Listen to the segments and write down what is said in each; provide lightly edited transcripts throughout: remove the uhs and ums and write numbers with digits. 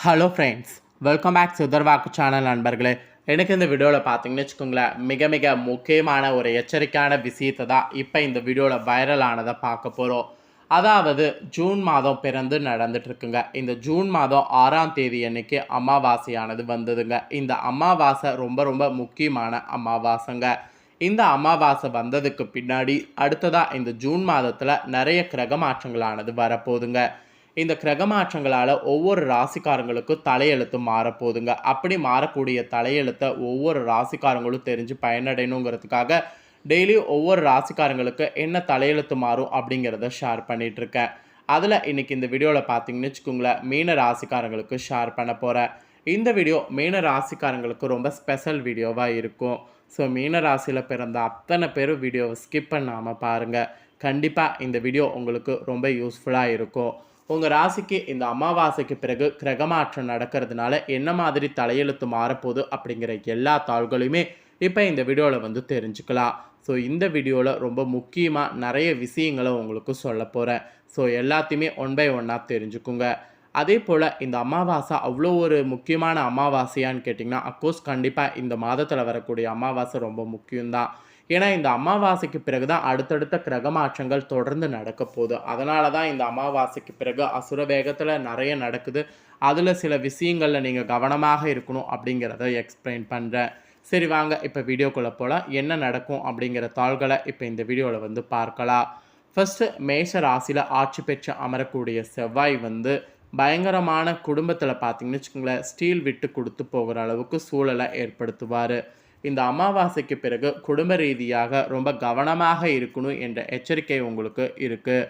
Hello friends, welcome back சுதர்வாக்கு channel நண்பர்களே. எனக்கு இந்த வீடியோவில் பார்த்தீங்கன்னு வச்சுக்கோங்களேன், மிக மிக முக்கியமான ஒரு எச்சரிக்கையான விஷயத்தை தான் இப்போ இந்த வீடியோவில் வைரல் ஆனதை பார்க்க போகிறோம். அதாவது ஜூன் மாதம் பிறந்து நடந்துட்டுருக்குங்க. இந்த ஜூன் மாதம் 6ஆம் தேதி அன்னைக்கு அமாவாசையானது வந்ததுங்க. இந்த அமாவாசை ரொம்ப ரொம்ப முக்கியமான அமாவாசைங்க. இந்த அமாவாசை வந்ததுக்கு பின்னாடி அடுத்ததாக இந்த ஜூன் மாதத்தில் நிறைய கிரக மாற்றங்களானது வரப்போகுதுங்க. இந்த கிரக மாற்றங்களால் ஒவ்வொரு ராசிக்காரங்களுக்கும் தலையெழுத்து மாறப்போகுதுங்க. அப்படி மாறக்கூடிய தலையெழுத்தை ஒவ்வொரு ராசிக்காரங்களும் தெரிஞ்சு பயனடையணுங்கிறதுக்காக டெய்லி ஒவ்வொரு ராசிக்காரங்களுக்கு என்ன தலையெழுத்து மாறும் அப்படிங்கிறத ஷேர் பண்ணிகிட்ருக்கேன். அதில் இன்றைக்கி இந்த வீடியோவில் பார்த்தீங்கன்னு வச்சுக்கோங்களேன், மீன ராசிக்காரங்களுக்கு ஷேர் பண்ண போகிறேன். இந்த வீடியோ மீன ராசிக்காரங்களுக்கு ரொம்ப ஸ்பெஷல் வீடியோவாக இருக்கும். ஸோ மீன ராசியில் பிறந்த அத்தனை பேரும் வீடியோவை ஸ்கிப் பண்ணாமல் பாருங்கள். கண்டிப்பாக இந்த வீடியோ உங்களுக்கு ரொம்ப யூஸ்ஃபுல்லாக இருக்கும். உங்கள் ராசிக்கு இந்த அமாவாசைக்கு பிறகு கிரகமாற்றம் நடக்கிறதுனால என்ன மாதிரி தலையெழுத்து மாறப்போகுது அப்படிங்கிற எல்லா தாள்களையுமே இப்போ இந்த வீடியோவில் தெரிஞ்சுக்கலாம். ஸோ இந்த வீடியோவில் ரொம்ப முக்கியமாக நிறைய விஷயங்களை உங்களுக்கு சொல்ல போகிறேன். ஸோ எல்லாத்தையுமே ஒன் பை ஒன்னாக தெரிஞ்சுக்குங்க. அதே போல் இந்த அமாவாசை அவ்வளோ ஒரு முக்கியமான அமாவாசையான்னு கேட்டிங்கன்னா, அஃப்கோர்ஸ் கண்டிப்பாக இந்த மாதத்தில் வரக்கூடிய அமாவாசை ரொம்ப முக்கியம்தான். ஏன்னா இந்த அமாவாசைக்கு பிறகு தான் அடுத்தடுத்த கிரக மாற்றங்கள் தொடர்ந்து நடக்க போகுது. அதனால தான் இந்த அமாவாசைக்கு பிறகு அசுர வேகத்தில் நிறைய நடக்குது. அதில் சில விஷயங்களில் நீங்கள் கவனமாக இருக்கணும் அப்படிங்கிறத எக்ஸ்பிளைன் பண்ணுறேன். சரி வாங்க இப்போ வீடியோக்குள்ளே போகலாம். என்ன நடக்கும் அப்படிங்கிற தாள்களை இப்போ இந்த வீடியோவில் பார்க்கலாம். ஃபஸ்ட்டு மேஷ ராசியில் ஆட்சி பெற்று அமரக்கூடிய செவ்வாய் பயங்கரமான குடும்பத்தில் பார்த்தீங்கன்னு வச்சுக்கோங்களேன், ஸ்டீல் விட்டு கொடுத்து போகிற அளவுக்கு சூழலை ஏற்படுத்துவார். இந்த அமாவாசைக்கு பிறகு குடும்ப ரீதியாக ரொம்ப கவனமாக இருக்கணும் என்ற எச்சரிக்கை உங்களுக்கு இருக்குது.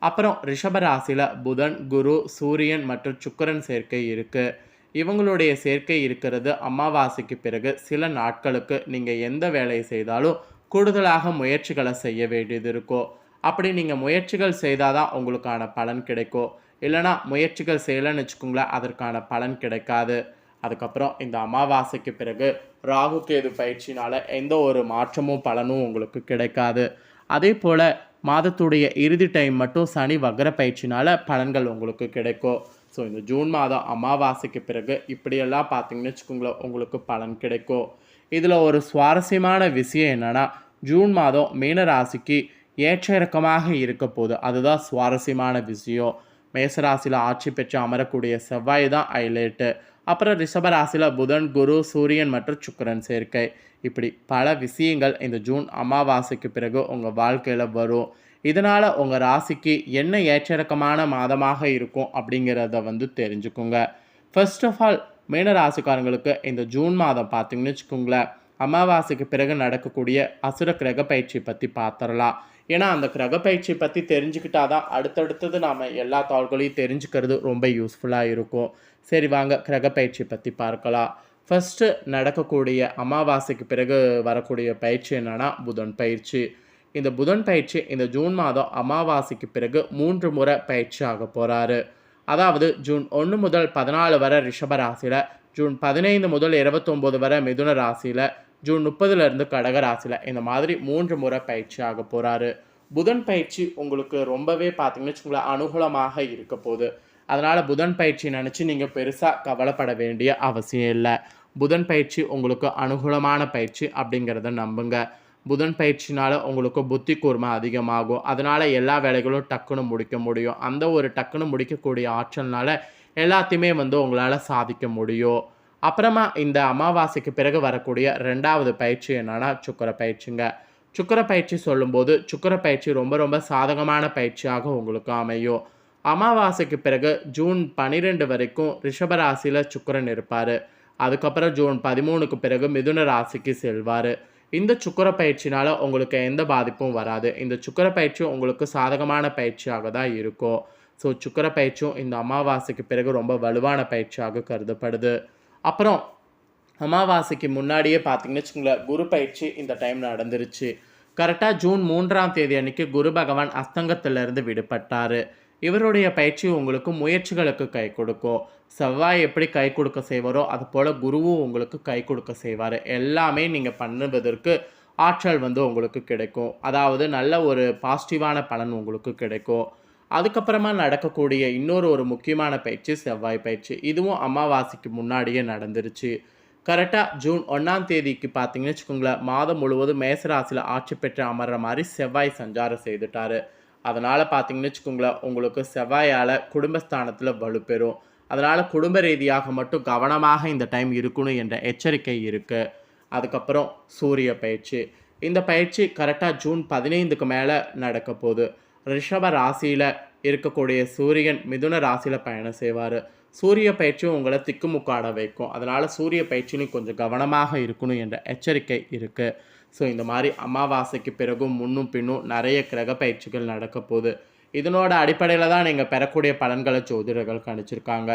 அப்புறம் ரிஷபராசியில் புதன், குரு, சூரியன் மற்றும் சுக்கிரன் சேர்க்கை இருக்குது. இவங்களுடைய சேர்க்கை இருக்கிறது அமாவாசைக்கு பிறகு சில நாட்களுக்கு நீங்கள் எந்த வேலையை செய்தாலும் கூடுதலாக முயற்சிகளை செய்ய வேண்டியது இருக்கும். அப்படி நீங்கள் முயற்சிகள் செய்தால் தான் உங்களுக்கான பலன் கிடைக்கும். இல்லைனா முயற்சிகள் செய்யலைன்னு வச்சுக்கோங்களேன், அதற்கான பலன் கிடைக்காது. அதுக்கப்புறம் இந்த அமாவாசைக்கு பிறகு ராகு கேது பயிற்சினால் எந்த ஒரு மாற்றமும் பலனும் உங்களுக்கு கிடைக்காது. அதே போல் மாதத்துடைய இறுதி டைம் மட்டும் சனி வக்ர பயிற்சினால் பலன்கள் உங்களுக்கு கிடைக்கும். ஸோ இந்த ஜூன் மாதம் அமாவாசைக்கு பிறகு இப்படியெல்லாம் பார்த்தீங்கன்னு வச்சுக்கோங்களேன், உங்களுக்கு பலன் கிடைக்கும். இதில் ஒரு சுவாரஸ்யமான விஷயம் என்னென்னா, ஜூன் மாதம் மீனராசிக்கு ஏற்ற இறக்கமாக இருக்க போகுது. அதுதான் சுவாரஸ்யமான விஷயம். மேசராசியில் ஆட்சி பெற்று அமரக்கூடிய செவ்வாய் தான் ஹைலைட்டு. அப்புறம் ரிஷபராசியில் புதன், குரு, சூரியன் மற்றும் சுக்கிரன் சேர்க்கை. இப்படி பல விஷயங்கள் இந்த ஜூன் அமாவாசைக்கு பிறகு உங்கள் வாழ்க்கையில் வரும். இதனால் உங்கள் ராசிக்கு என்ன ஏற்றிறக்கமான மாதமாக இருக்கும் அப்படிங்கிறத தெரிஞ்சுக்குங்க. ஃபர்ஸ்ட் ஆஃப் ஆல் மீன ராசிக்காரங்களுக்கு இந்த ஜூன் மாதம் பார்த்தீங்கன்னு வச்சுக்கோங்களேன், அமாவாசைக்கு பிறகு நடக்கக்கூடிய அசுர கிரக பயிற்சி பற்றி பார்த்துடலாம். ஏன்னா அந்த கிரக பயிற்சி பற்றி தெரிஞ்சுக்கிட்டால் தான் அடுத்தடுத்தது நாம் எல்லா தாள்களையும் தெரிஞ்சுக்கிறது ரொம்ப யூஸ்ஃபுல்லாக இருக்கும். சரி வாங்க கிரக பயிற்சி பற்றி பார்க்கலாம். ஃபஸ்ட்டு நடக்கக்கூடிய அமாவாசைக்கு பிறகு வரக்கூடிய பயிற்சி என்னென்னா புதன் பயிற்சி. இந்த புதன் பயிற்சி இந்த ஜூன் மாதம் அமாவாசைக்கு பிறகு 3 முறை பயிற்சி ஆக போகிறாரு. அதாவது ஜூன் 1 முதல் 14 வரை ரிஷப ராசியில், ஜூன் 15 முதல் 29 வரை மிதுன ராசியில், ஜூன் 30லேருந்து கடக ராசியில், இந்த மாதிரி 3 முறை பயிற்சி ஆக போகிறாரு. புதன் பயிற்சி உங்களுக்கு ரொம்பவே பார்த்தீங்கன்னு வச்சுக்கோங்களேன் அனுகூலமாக இருக்க போகுது. அதனால் புதன் பயிற்சி நினச்சி நீங்கள் பெருசாக கவலைப்பட வேண்டிய அவசியம் இல்லை. புதன் பயிற்சி உங்களுக்கு அனுகூலமான பயிற்சி அப்படிங்கிறத நம்புங்க. புதன் பயிற்சினால் உங்களுக்கு புத்தி கூர்மை அதிகமாகும். அதனால் எல்லா வேலைகளும் டக்குன்னு முடிக்க முடியும். அந்த ஒரு டக்குன்னு முடிக்கக்கூடிய ஆற்றல்னால எல்லாத்தையுமே உங்களால் சாதிக்க முடியும். அப்புறமா இந்த அமாவாசைக்கு பிறகு வரக்கூடிய 2வது பயிற்சி என்னன்னா சுக்கிர பயிற்சிங்க. சுக்கிர பயிற்சி சொல்லும்போது சுக்கிர பயிற்சி ரொம்ப ரொம்ப சாதகமான பயிற்சியாக உங்களுக்கு அமையும். அமாவாசைக்கு பிறகு ஜூன் 12 வரைக்கும் ரிஷபராசியில் சுக்கிரன் இருப்பார். அதுக்கப்புறம் ஜூன் 13க்கு பிறகு மிதுன ராசிக்கு செல்வார். இந்த சுக்கிர பயிற்சினால் உங்களுக்கு எந்த பாதிப்பும் வராது. இந்த சுக்கிர பயிற்சி உங்களுக்கு சாதகமான பயிற்சியாக தான் இருக்கும். ஸோ சுக்கிர பயிற்சியும் இந்த அமாவாசைக்கு பிறகு ரொம்ப வலுவான பயிற்சியாக கருதப்படுது. அப்புறம் அமாவாசைக்கு முன்னாடியே பார்த்தீங்கன்னு வச்சுக்கோங்களேன், குரு பயிற்சி இந்த டைம் நடந்துருச்சு. கரெக்டாக ஜூன் 3ஆம் தேதி அன்றைக்கி குரு பகவான் அஸ்தங்கத்திலிருந்து விடுபட்டார். இவருடைய பயிற்சி உங்களுக்கு முயற்சிகளுக்கு கை கொடுக்கும். செவ்வாய் எப்படி கை கொடுக்க செய்வாரோ அது போல் குருவும் உங்களுக்கு கை கொடுக்க செய்வார். எல்லாமே நீங்கள் பண்ணுவதற்கு ஆற்றல் உங்களுக்கு கிடைக்கும். அதாவது நல்ல ஒரு பாசிட்டிவான பலன் உங்களுக்கு கிடைக்கும். அதுக்கப்புறமா நடக்கக்கூடிய இன்னொரு ஒரு முக்கியமான பயிற்சி செவ்வாய் பயிற்சி. இதுவும் அமாவாசைக்கு முன்னாடியே நடந்துருச்சு. கரெக்டாக ஜூன் 1ஆம் தேதிக்கு பார்த்தீங்கன்னு வச்சுக்கோங்களேன், மாதம் முழுவதும் மேச ராசியில ஆட்சி பெற்று அமர்ற மாரி செவ்வாய் சஞ்சாரம் செய்துட்டாரு. அதனால பார்த்தீங்கன்னு வச்சுக்கோங்களேன், உங்களுக்கு செவ்வாயால குடும்பஸ்தானத்தில வலுப்பெறும். அதனால குடும்ப ரீதியாக மட்டும் கவனமாக இந்த டைம் இருக்கணும் என்ற எச்சரிக்கை இருக்கு. அதுக்கப்புறம் சூரிய பயிற்சி. இந்த பயிற்சி கரெக்டாக ஜூன் 15க்கு மேல நடக்கப் போது. ரிஷப ராசியில இருக்கக்கூடிய சூரியன் மிதுன ராசியில பயணம் செய்வாரு. சூரிய பயிற்சியும் உங்கள திக்குமுக்காட வைக்கும். அதனால சூரிய பயிற்சியிலும் கொஞ்சம் கவனமாக இருக்கணும் என்ற எச்சரிக்கை இருக்கு. ஸோ இந்த மாரி அமாவாசைக்கு பிறகும் முன்னும் பின்னும் நெறைய கிரக பயிற்சிகள் நடக்கப் போது. இதனோட அடிப்படையில தான் நீங்க பெறக்கூடிய பலன்கள ஜோதிடர்கள் கணிச்சிருக்காங்க.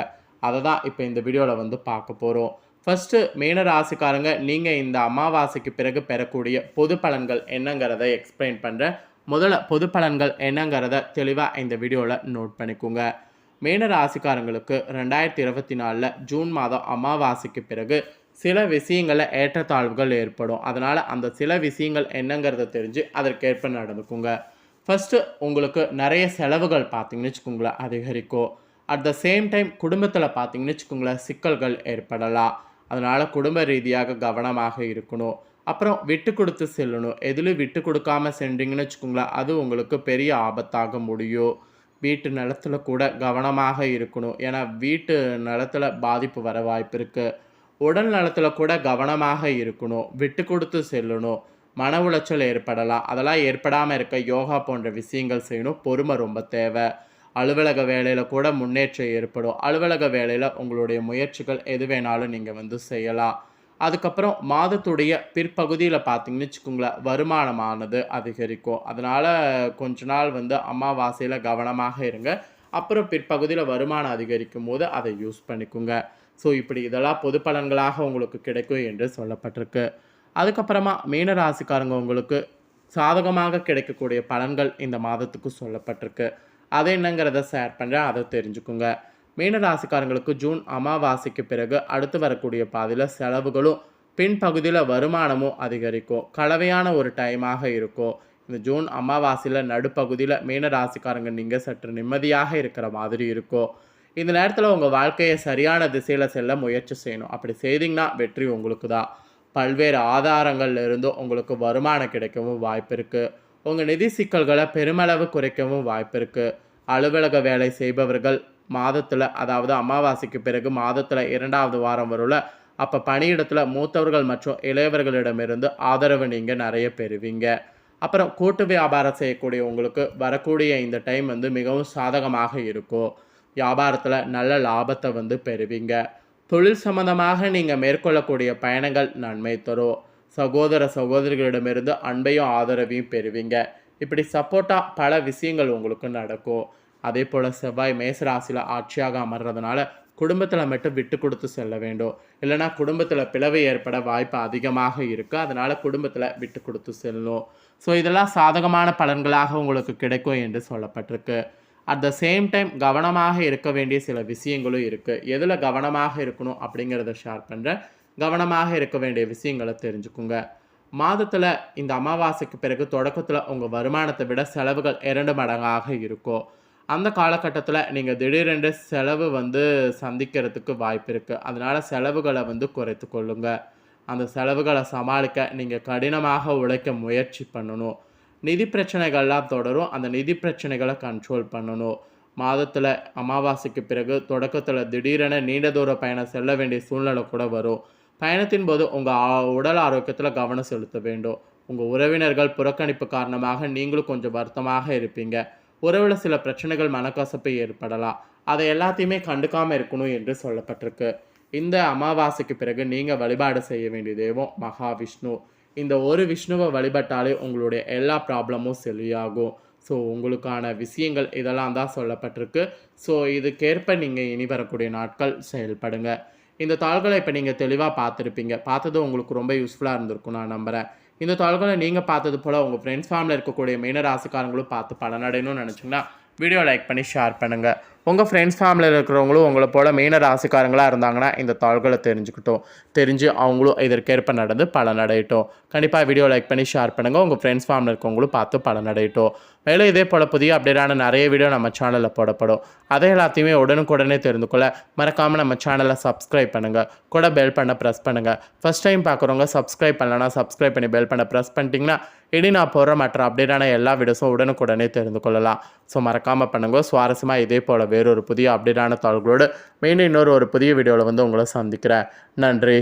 அத தான் இப்ப இந்த வீடியோல வந்து பார்க்க போறோம். ஃபர்ஸ்ட்டு மீன ராசிக்காரங்க, நீங்க இந்த அமாவாசைக்கு பிறகு பெறக்கூடிய பொது பலன்கள் என்னங்கிறத எக்ஸ்பிளைன் பண்றேன். முதல்ல பொது பலன்கள் என்னங்கிறத தெளிவா இந்த வீடியோல நோட் பண்ணிக்கோங்க. மீன ராசிக்காரங்களுக்கு 2024 ஜூன் மாதம் அமாவாசைக்கு பிறகு சில விஷயங்கள்ல ஏற்றத்தாழ்வுகள் ஏற்படும். அதனால அந்த சில விஷயங்கள் என்னங்கிறத தெரிஞ்சு அதற்கேற்ப நடந்துக்குங்க. ஃபர்ஸ்ட்டு உங்களுக்கு நெறைய செலவுகள் பார்த்தீங்கன்னு வச்சுக்கோங்களேன் அதிகரிக்கும். அட் த சேம் டைம் குடும்பத்தில பார்த்தீங்கன்னு வச்சுக்கோங்களேன் சிக்கல்கள் ஏற்படலாம். அதனால குடும்ப ரீதியாக கவனமாக இருக்கணும். அப்புறம் விட்டு கொடுத்து செல்லணும். எதிலும் விட்டு கொடுக்காம சென்றீங்கன்னு வச்சுக்கோங்களேன், அது உங்களுக்கு பெரிய ஆபத்தாக முடியும். வீட்டு நிலத்துல கூட கவனமாக இருக்கணும். ஏன்னா வீட்டு நிலத்துல பாதிப்பு வர வாய்ப்பு இருக்கு. உடல் நலத்துல கூட கவனமாக இருக்கணும். விட்டு கொடுத்து செல்லணும். மன உளைச்சல் ஏற்படலாம். அதெல்லாம் ஏற்படாம இருக்க யோகா போன்ற விஷயங்கள் செய்யணும். பொறுமை ரொம்ப தேவை. அலுவலக வேலையில கூட முன்னேற்றம் ஏற்படும். அலுவலக வேலையில உங்களுடைய முயற்சிகள் எது வேணாலும் நீங்க வந்து செய்யலாம். அதுக்கப்புறம் மாதத்துடைய பிற்பகுதியில பார்த்தீங்கன்னு வச்சுக்கோங்களேன், வருமானமானது அதிகரிக்கும். அதனால கொஞ்ச நாள் வந்து அமாவாசையில கவனமாக இருங்க. அப்புறம் பிற்பகுதியில வருமானம் அதிகரிக்கும்போது அதை யூஸ் பண்ணிக்கோங்க. ஸோ இப்படி இதெல்லாம் பொது பலன்களாக உங்களுக்கு கிடைக்கும் என்று சொல்லப்பட்டிருக்கு. அதுக்கப்புறமா மீன ராசிக்காரங்க உங்களுக்கு சாதகமாக கிடைக்கக்கூடிய பலன்கள் இந்த மாதத்துக்கு சொல்லப்பட்டிருக்கு. அது என்னங்கிறத ஷேர் பண்ணுறேன், அதை தெரிஞ்சுக்குங்க. மீன ராசிக்காரங்களுக்கு ஜூன் அமாவாசைக்கு பிறகு அடுத்து வரக்கூடிய பாதையில் செலவுகளும் பின்பகுதியில் வருமானமும் அதிகரிக்கும். கலவையான ஒரு டைமாக இருக்கும். இந்த ஜூன் அமாவாசையில் நடுப்பகுதியில் மீன ராசிக்காரங்க நீங்கள் சற்று நிம்மதியாக இருக்கிற மாதிரி இருக்கும். இந்த நேரத்தில் உங்கள் வாழ்க்கையை சரியான திசையில் செல்ல முயற்சி செய்யணும். அப்படி செய்தீங்கன்னா வெற்றி உங்களுக்கு தான். பல்வேறு ஆதாரங்கள்ல இருந்தும் உங்களுக்கு வருமானம் கிடைக்கவும் வாய்ப்பு இருக்குது. உங்கள் நிதி சிக்கல்களை பெருமளவு குறைக்கவும் வாய்ப்பு இருக்குது. அலுவலக வேலை செய்பவர்கள் மாதத்தில், அதாவது அமாவாசைக்கு பிறகு மாதத்தில் 2வது வாரம் வரும்ல, அப்போ பணியிடத்தில் மூத்தவர்கள் மற்றும் இளையவர்களிடமிருந்து ஆதரவு நீங்கள் நிறைய பெறுவீங்க. அப்புறம் கூட்டு வியாபாரம் செய்யக்கூடிய உங்களுக்கு வரக்கூடிய இந்த டைம் வந்து மிகவும் சாதகமாக இருக்கும். வியாபாரத்தில் நல்ல லாபத்தை வந்து பெறுவீங்க. தொழில் சம்பந்தமாக நீங்கள் மேற்கொள்ளக்கூடிய பயணங்கள் நன்மை தரும். சகோதர சகோதரிகளிடமிருந்து அன்பையும் ஆதரவையும் பெறுவீங்க. இப்படி சப்போர்ட்டாக பல விஷயங்கள் உங்களுக்கு நடக்கும். அதே போல் செவ்வாய் மேசராசியில் ஆட்சியாக அமர்றதுனால குடும்பத்தில் மட்டும் விட்டு கொடுத்து செல்ல வேண்டும். இல்லைனா குடும்பத்தில் பிளவு ஏற்பட வாய்ப்பு அதிகமாக இருக்குது. அதனால் குடும்பத்தில் விட்டு கொடுத்து செல்லணும். ஸோ இதெல்லாம் சாதகமான பலன்களாக உங்களுக்கு கிடைக்கும் என்று சொல்லப்பட்டிருக்கு. அட் த சேம் டைம் கவனமாக இருக்க வேண்டிய சில விஷயங்களும் இருக்குது. எதில் கவனமாக இருக்கணும் அப்படிங்கிறத ஷேர் பண்ணுறேன். கவனமாக இருக்க வேண்டிய விஷயங்களை தெரிஞ்சுக்குங்க. மாதத்தில் இந்த அமாவாசைக்கு பிறகு தொடக்கத்தில் உங்கள் வருமானத்தை விட செலவுகள் 2 மடங்காக இருக்கும். அந்த காலகட்டத்தில் நீங்கள் திடீரென்று செலவு வந்து சந்திக்கிறதுக்கு வாய்ப்பு இருக்குது. அதனால் செலவுகளை வந்து குறைத்து கொள்ளுங்க. அந்த செலவுகளை சமாளிக்க நீங்கள் கடினமாக உழைக்க முயற்சி பண்ணணும். நிதி பிரச்சனைகள்லாம் தொடரும். அந்த நிதி பிரச்சனைகளை கண்ட்ரோல் பண்ணணும். மாதத்தில் அமாவாசைக்கு பிறகு தொடக்கத்தில் திடீரென நீண்ட தூர பயணம் செல்ல வேண்டிய சூழ்நிலை கூட வரும். பயணத்தின் போது உங்கள் உடல் ஆரோக்கியத்தில் கவனம் செலுத்த வேண்டும். உங்கள் உறவினர்கள் புறக்கணிப்பு காரணமாக நீங்களும் கொஞ்சம் வருத்தமாக இருப்பீங்க. உறவில் சில பிரச்சனைகள் மனக்கசப்பு ஏற்படலாம். அதை எல்லாத்தையுமே கண்டுக்காமல் இருக்கணும் என்று சொல்லப்பட்டிருக்கு. இந்த அமாவாசைக்கு பிறகு நீங்கள் வழிபாடு செய்ய வேண்டிய தெய்வம் மகாவிஷ்ணு. இந்த ஒரு விஷ்ணுவை வழிபட்டாலே உங்களுடைய எல்லா ப்ராப்ளமும் சரியாகும். ஸோ உங்களுக்கான விஷயங்கள் இதெல்லாம் தான் சொல்லப்பட்டிருக்கு. ஸோ இதுக்கேற்ப நீங்கள் இனி வரக்கூடிய நாட்கள் செயல்படுங்க. இந்த தாள்களை இப்போ நீங்கள் தெளிவாக பார்த்துருப்பீங்க. பார்த்தது உங்களுக்கு ரொம்ப யூஸ்ஃபுல்லாக இருந்திருக்கும் நான் நம்புகிறேன். இந்த தாள்களை நீங்கள் பார்த்தது போல் உங்கள் ஃப்ரெண்ட்ஸ் ஃபேமிலியில் இருக்கக்கூடிய மீன ராசிக்காரங்களும் பார்த்து பலனடையணும்னு நினச்சிங்கன்னா வீடியோ லைக் பண்ணி ஷேர் பண்ணுங்கள். உங்கள் ஃப்ரெண்ட்ஸ் ஃபேமிலியில் இருக்கிறவங்களும் உங்களை போல் மீன ராசிக்காரங்களாக இருந்தாங்கன்னா இந்த தாள்களை தெரிஞ்சு அவங்களும் இதற்கேற்ப நடந்து பலனடையட்டும். கண்டிப்பாக வீடியோ லைக் பண்ணி ஷேர் பண்ணுங்கள். உங்கள் ஃப்ரெண்ட்ஸ் ஃபேமிலியில் இருக்கவங்களும் பார்த்து பலனடையட்டும். மேலும் இதே போல் புதிய அப்டேட்டான நிறைய வீடியோ நம்ம சேனலில் போடப்படும். அதை எல்லாத்தையுமே உடனுக்குடனே தெரிந்து கொள்ள மறக்காமல் நம்ம சேனலை சப்ஸ்கிரைப் பண்ணுங்கள். கூட பெல் பண்ண ப்ரெஸ் பண்ணுங்கள். ஃபஸ்ட் டைம் பார்க்குறவங்க சப்ஸ்கிரைப் பண்ணலன்னா சப்ஸ்கிரைப் பண்ணி பெல் பண்ண ப்ரெஸ் பண்ணிட்டீங்கன்னா இனி நான் போடுற மற்ற அப்டேட்டான எல்லா வீடியோஸும் உடனுக்குடனே தெரிந்து கொள்ளலாம். ஸோ மறக்காமல் பண்ணுங்கள். சுவாரஸ்யமாக இதே போல் வேறொரு புதிய அப்டேட்டான தாள்களோடு மீண்டும் இன்னொரு புதிய வீடியோவில் உங்களை சந்திக்கிறேன். நன்றி.